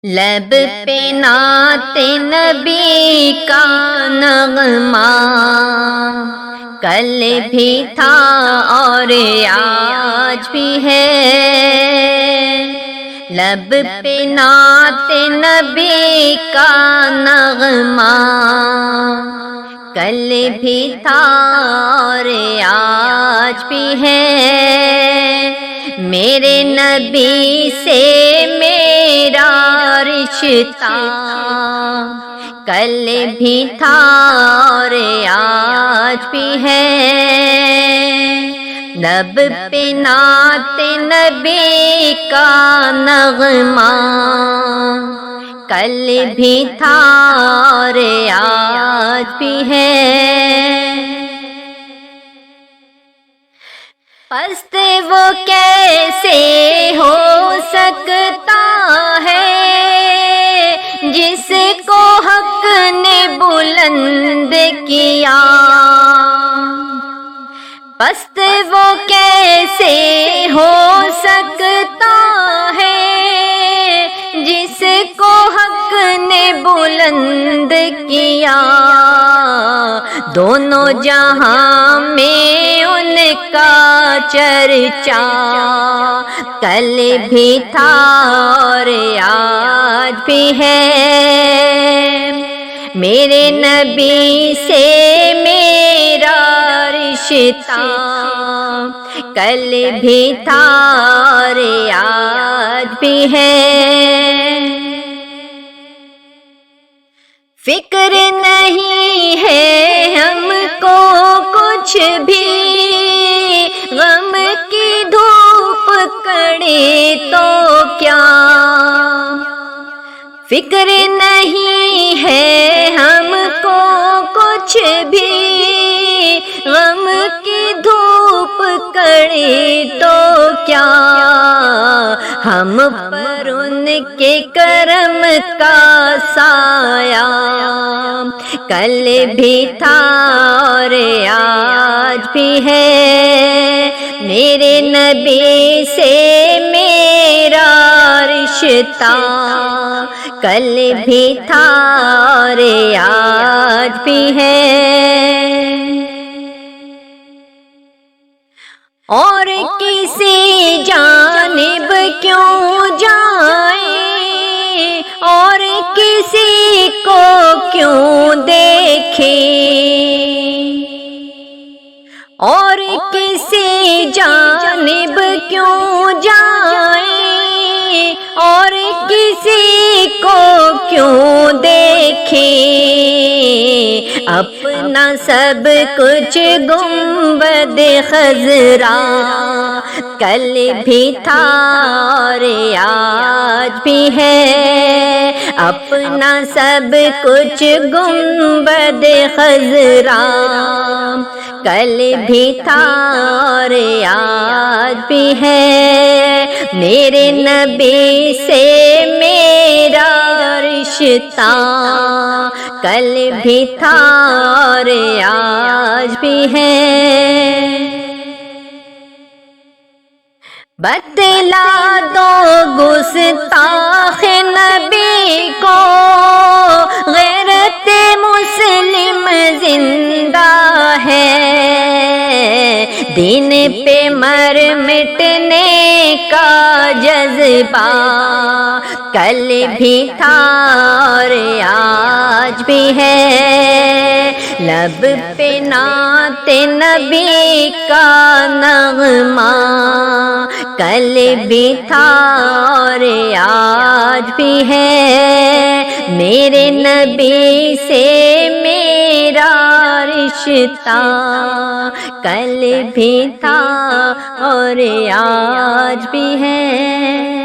لب پہ نعت نبی کا نغمہ کل بھی تھا اور آج بھی ہے۔ لب پہ نعت نبی کا نغمہ کل بھی تھا اور آج بھی ہے۔ میرے نبی سے میرا رشتہ کل بھی تھا اور آج بھی ہے۔ لب پہ نعت نبی کا نغمہ کل بھی تھا اور آج بھی ہے۔ پست وہ کیسے ہو سکتا ہے جس کو حق نے بلند کیا۔ پست وہ کیسے ہو سکتا ہے جس کو حق نے بلند کیا۔ دونوں جہاں میں ان کا چرچا کل بھی تھا اور آج بھی ہے۔ میرے نبی سے میرا رشتہ کل بھی تھا اور آج بھی ہے۔ فکر نہیں ہے ہم کو کچھ بھی، غم کی دھوپ کڑے تو کیا۔ فکر نہیں ہے ہم کو کچھ بھی، غم کی دھوپ کڑے تو کیا۔ ہم پر ان کے کرم کا سایہ کل بھی تھا اور آج بھی ہے۔ میرے نبی سے میرا رشتہ کل بھی تھا اور آج بھی ہے۔ اور کسی جانب کیوں جائیں اور کسی کو کیوں دیکھیں، اور کسی جانب کیوں جائیں اور کسی کو کیوں دیکھیں۔ اپنا سب کچھ گنبد خضرا کل بھی تھا اور آج بھی ہے۔ اپنا سب کچھ گنبد خضرا کل بھی تھا اور آج بھی ہے۔ میرے نبی سے میرا رشتہ کل بھی تھا اور آج بھی ہے۔ بتلا دو گستاخ نبی کو غیرت مسلم زندہ ہے۔ دین پہ مر مٹنے کا جذبہ کل بھی تھا اور آج بھی ہے۔ لب پہ نعت نبی کا نغمہ کل بھی تھا اور آج بھی ہے۔ میرے نبی سے میرا رشتہ کل بھی تھا اور آج بھی ہے۔